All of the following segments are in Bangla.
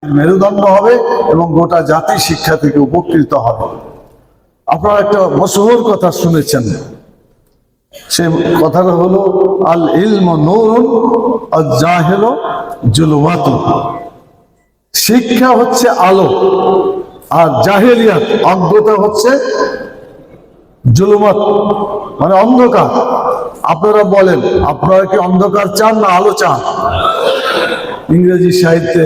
মেরুদণ্ড হবে এবং গোটা জাতি শিক্ষা থেকে উপকৃত হবে। আপনারা একটা মশহুর কথা শুনেছেন, সে কথাটা হলো আল ইলম নূরুন আল জাহেল জুলুমাতুন। শিক্ষা হচ্ছে আলো আর জাহেলিয়াত অজ্ঞতা হচ্ছে জুলুমাত, মানে অন্ধকার। আপনারা বলেন, আপনারা কি অন্ধকার চান না আলো চান? ইংরেজি সাহিত্যে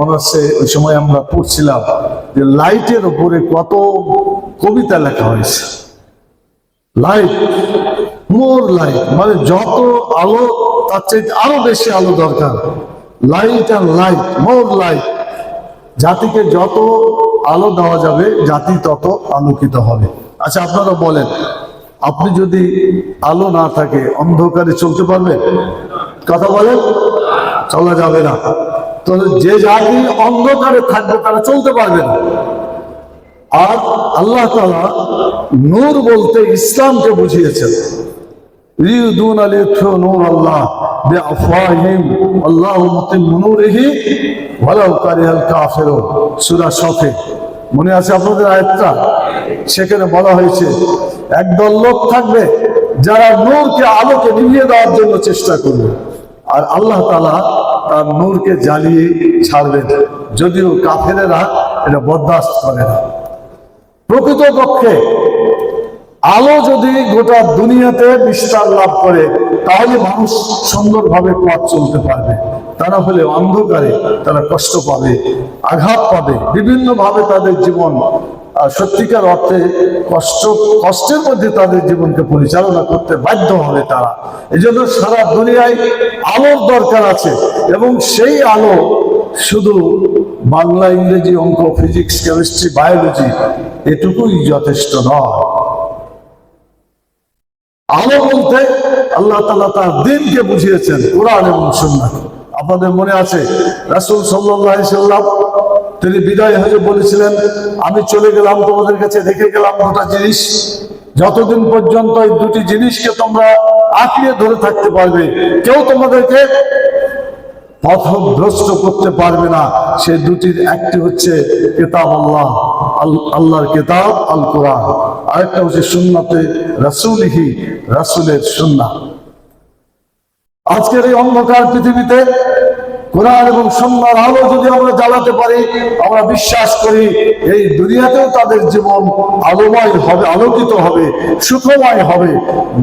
অনার্সে ওই সময় আমরা পড়ছিলাম যে লাইটের উপরে কত কবিতা লেখা হয়েছে। লাইট, মোর লাইট, মানে যত আলো তার চাইতে আরো বেশি আলো দরকার। লাইট আর লাইট, মোর লাইট। জাতিকে যত আলো দেওয়া যাবে জাতি তত আলোকিত হবে। আচ্ছা আপনারা বলেন, আপনি যদি আলো না থাকে অন্ধকারে চলতে পারবেন? কথা বলেন, চলা যাবে না। তো যে জাতি অন্ধকারে থাকবে তারা চলতে পারবে না। আর আল্লাহ তাআলা নূর বলতে ইসলামকে বুঝিয়েছেন। ইউদুন আলিয়ুতফিউ নূর আল্লাহ বিআফওয়াহিহিম আল্লাহু মুতিম্মু নূরিহি ওয়ালাউ কারিহাল কাফিরুন। সূরা সফে মনে আছে আপনাদের আয়াতটা? সেখানে বলা হয়েছে একদল লোক থাকবে যারা নূরকে, আলোকে নিভিয়ে দেওয়ার জন্য চেষ্টা করবে, আর আল্লাহ তাআলা তার নূরকে জ্বালিয়ে ছাড়বেন, যদিও কাফেরেরা এটা বরদাস্ত করে না। প্রকৃতপক্ষে আলো যদি গোটা দুনিয়াতে বিস্তার লাভ করে তাহলে মানুষ সুন্দরভাবে পথ চলতে পারবে। তা না হলে অন্ধকারে তারা কষ্ট পাবে, আঘাত পাবে, বিভিন্ন ভাবে তাদের জীবন সত্যিকার অর্থে কষ্টের মধ্যে তাদের জীবনকে পরিচালনা করতে বাধ্য হবে তারা। এই জন্য সারা দুনিয়ায় আলোর দরকার আছে, এবং সেই আলো শুধু বাংলা, ইংরেজি, অঙ্ক, ফিজিক্স, কেমিস্ট্রি, বায়োলজি এটুকুই যথেষ্ট নয়। আলো বলতে আল্লাহ তাআলা তার দ্বীনকে বুঝিয়েছেন কোরআন এবং সুন্নাহ। আপনাদের মনে আছে রাসূল সাল্লাল্লাহু আলাইহি সাল্লাম তিনি বিদায় হয়ে বলেছিলেন, আমি চলে গেলাম তোমাদের কাছে, রেখে গেলাম দুটা জিনিস, যতদিন পর্যন্ত এই দুটি জিনিসকে তোমরা আঁকড়ে ধরে থাকতে পারবে কেউ তোমাদেরকে পথভ্রষ্ট করতে পারবে না। সেই দুটির একটি হচ্ছে কিতাব আল্লাহ, আল্লাহর কিতাব আল কোরআন, আরেকটা হচ্ছে সুন্নাতে রাসূলিহি, রাসূলের সুন্নাহ। আজকের এই অন্ধকার পৃথিবীতে কোরআন এবং সুন্নাহর আলো যদি আমরা জ্বালাতে পারি, আমরা বিশ্বাস করি এই দুনিয়াতেও তাদের জীবন আলোময় হবে, আলোকিত হবে, সুখময় হবে।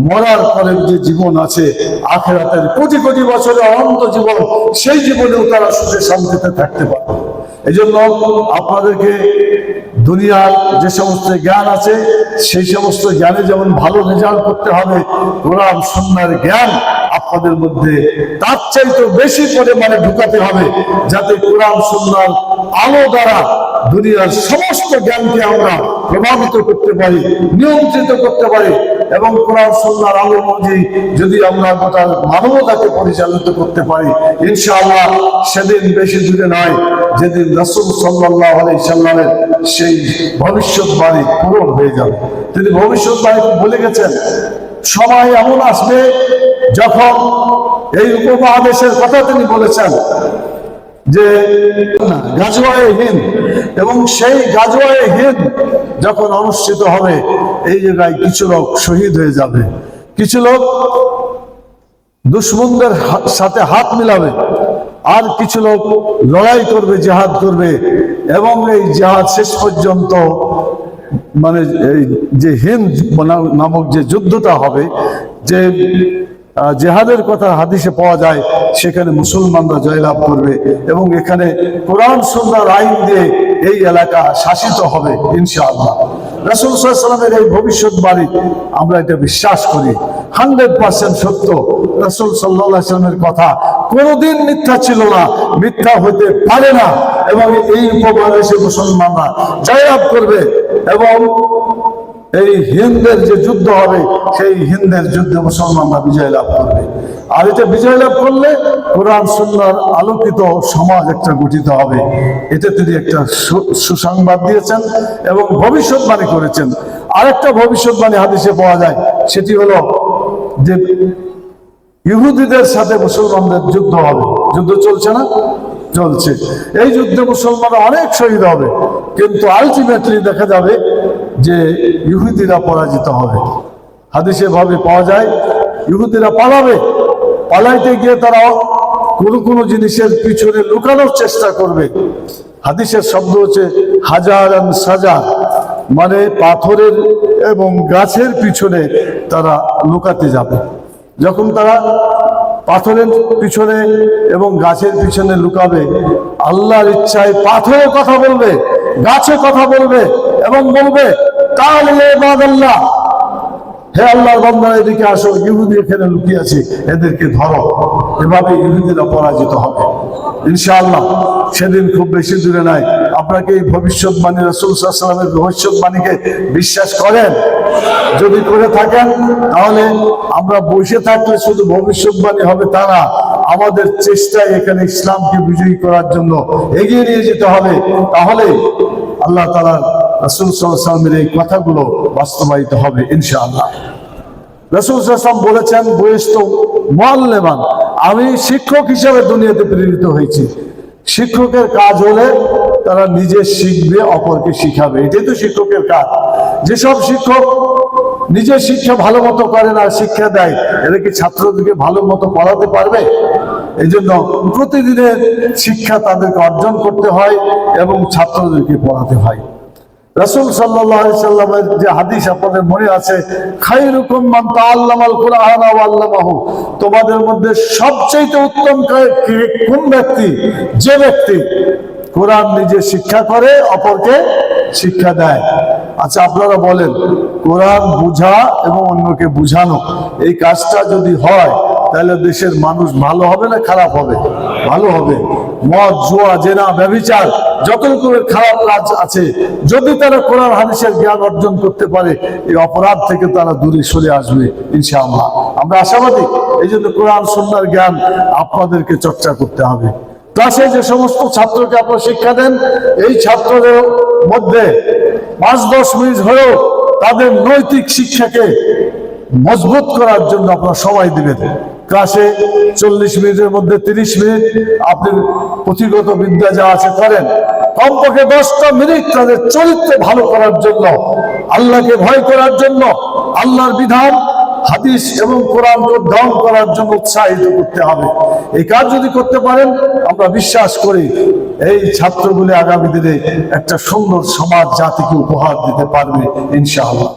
মরার পরে যে জীবন আছে আখিরাতের কোটি কোটি বছরের অনন্ত জীবন, সেই জীবনেও তারা সুখে শান্তিতে থাকতে পারবে। এই জন্য আপনাদেরকে দুনিয়ার যে সমস্ত জ্ঞান আছে সেই সমস্ত জ্ঞানে যেমন ভালো রেজাল্ট করতে হবে, কোরআন সুন্নাহর জ্ঞান আপনাদের মধ্যে তার চাইতে বেশি পরিমাণে ঢুকাতে হবে, যাতে কোরআন সুন্নাহর আলো দ্বারা দুনিয়ার সমস্ত জ্ঞানকে আমরা প্রভাবিত করতে পারি, নিয়ন্ত্রিত করতে পারি। এবং কোরআন সুন্নাহর আলো অনুযায়ী যদি আমরা গোটা মানবতাকে পরিচালিত করতে পারি, ইনশাআল্লাহ সেদিন বেশি দূরে নয় যেদিন রাসূল সাল্লাল্লাহু আলাইহি সাল্লামের সেই ভবিষ্যৎবাণী পূরণ হয়ে যাবে। তিনি ভবিষ্যৎবাণী বলে গেছেন, সময় এমন আসবে যখন এই উপমহাদেশের কথা তিনি বলেছেন যে গাজওয়ায়ে হিন্দ, এবং সেই গাজওয়ায়ে হিন্দ যখন অনুষ্ঠিত হবে এই জায়গায় কিছু লোক শহীদ হয়ে যাবে, কিছু লোক দুশমনদের সাথে হাত মিলাবে, আর কিছু লোক লড়াই করবে, জিহাদ করবে, এবং এই জিহাদ শেষ পর্যন্ত মানে এই যে হিন্দ নামক যে যুদ্ধটা হবে, যে জিহাদের কথা হাদিসে পাওয়া যায়, সেখানে মুসলমানরা জয়লাভ করবে এবং এখানে কোরআন সুন্নাহর আইন দিয়ে এই এলাকা শাসিত হবে ইনশাআল্লাহ। রাসূল সাল্লাল্লাহু আলাইহি ওয়াসাল্লামের এই ভবিষ্যৎবাণী আমরা এটা বিশ্বাস করি 100% সত্য। রাসূল সাল্লাল্লাহু আলাইহি ওয়াসাল্লামের কথা কোনোদিন মিথ্যা ছিল না, মিথ্যা হতে পারে না, এবং এই উপমহাদেশে মুসলমানরা জয়লাভ করবে এবং এই হিন্দের যে যুদ্ধ হবে সেই হিন্দের যুদ্ধে মুসলমানরা বিজয় লাভ করবে। আর এটা বিজয় লাভ করলে কোরআন সুন্নাহর আলোকিত সমাজ একটা গঠিত হবে। এটা তিনি একটা সুসংবাদ দিয়েছেন এবং ভবিষ্যৎবাণী করেছেন। আরেকটা ভবিষ্যৎবাণী হাদিসে পাওয়া যায়, সেটি হলো যে ইহুদিদের সাথে মুসলমানদের যুদ্ধ হবে। যুদ্ধ চলছে না, চলছে। এই যুদ্ধে মুসলমানরা অনেক শহীদ হবে, কিন্তু আলটিমেটলি দেখা যাবে যে ইহুদিরা পরাজিত হবে। হাদিসে ভাবে পাওয়া যায় ইহুদিরা পালাবে, পালাইতে গিয়ে তারা কোনো জিনিসের পিছনে লুকানোর চেষ্টা করবে। হাদিসের শব্দ হচ্ছে হাজারান সাজা, মানে পাথরের এবং গাছের পিছনে তারা লুকাতে যাবে। যখন তারা পাথরের পিছনে এবং গাছের পিছনে লুকাবে, আল্লাহর ইচ্ছায় পাথরে কথা বলবে, গাছে কথা বলবে এবং বলবে তাহলে আল্লাহ, হে আল্লাহর বান্দা এদিকে আসো, ইহুদি এখানে লুকিয়ে আছে, এদেরকে ধরো। এভাবে ইহুদিরা পরাজিত হবে ইনশাআল্লাহ। সেদিন খুব বেশি দূরে নাই। আপনাকে এই ভবিষ্যৎবাণী, রাসূল সাল্লাল্লাহু আলাইহি ওয়াসাল্লামের ভবিষ্যৎবাণীকে বিশ্বাস করেন? যদি করে থাকেন তাহলে আমরা বসে থাকলে শুধু ভবিষ্যৎবাণী হবে তা না, আমাদের চেষ্টায় এখানে ইসলামকে বিজয়ী করার জন্য এগিয়ে নিয়ে যেতে হবে। তাহলে আল্লাহ তাআলা রাসূল সাল্লাল্লাহু আলাইহি ওয়াসাল্লামের এই কথাগুলো বাস্তবায়িত হবে ইনশাআল্লাহ। রাসূল সাল্লাল্লাহু আলাইহি ওয়াসাল্লাম বলেছেন বয়স্ত মুআল্লিমান, আমি শিক্ষক হিসেবে দুনিয়াতে প্রেরিত হয়েছি। শিক্ষকের কাজ হলে তারা নিজে শিখবে, অপরকে শিখাবে, এটাই তো শিক্ষকের কাজ। যেসব শিক্ষক নিজের শিক্ষা ভালো মতো করে না, শিক্ষা দেয়, এরা কি ছাত্রদেরকে ভালো মতো পড়াতে পারবে? এই জন্য প্রতিদিনের শিক্ষা তাদেরকে অর্জন করতে হয় এবং ছাত্রদেরকে পড়াতে হয়। রাসূল সাল্লাল্লাহু আলাইহি সাল্লামের যে হাদিস আপনাদের মনে আছে, খায়রুকুম মান তাআল্লামাল কুরআন ওয়া আল্লামাহু, তোমাদের মধ্যে সবচেয়ে উত্তম কোন ব্যক্তি? যে ব্যক্তি কোরআন নিজে শিক্ষা করে, অপরকে শিক্ষা দেয়। আচ্ছা আপনারা বলেন, কোরআন বুঝা এবং অন্যকে বুঝানো, এই কাজটা যদি হয় তাহলে দেশের মানুষ ভালো হবে না খারাপ হবে? ভালো হবে। মদ, জুয়া, জেনা, ব্যভিচার, যত রকমের খারাপ কাজ আছে, যদি তারা কোরআন হাদিসের জ্ঞান অর্জন করতে পারে, এই অপরাধ থেকে তারা দূরে সরে আসবে ইনশাআল্লাহ। আমরা আশাবাদী। এই জন্য কোরআন সুন্নাহর জ্ঞান আপনাদেরকে চর্চা করতে হবে। ক্লাসে যে সমস্ত ছাত্রকে আপনারা শিক্ষা দেন, এই ছাত্রদের মধ্যে 5-10 মিনিট হলেও তাদের নৈতিক শিক্ষাকে মজবুত করার জন্য আপনারা সময় দিবেন। ক্লাসে 40 মিনিটের মধ্যে 30 মিনিট আপনি পুঁথিগত বিদ্যা যা আছে করেন। কমপক্ষে 10টা মিনিট তাদের চরিত্র ভালো করার জন্য, আল্লাহকে ভয় করার জন্য, আল্লাহর বিধান, হাদিস এবং কোরআনকে অধ্যয়ন করার জন্য উৎসাহিত করতে হবে। এই কাজ যদি করতে পারেন, আমরা বিশ্বাস করি এই ছাত্রগুলি আগামী দিনে একটা সুন্দর সমাজ জাতিকে উপহার দিতে পারবে ইনশাআল্লাহ।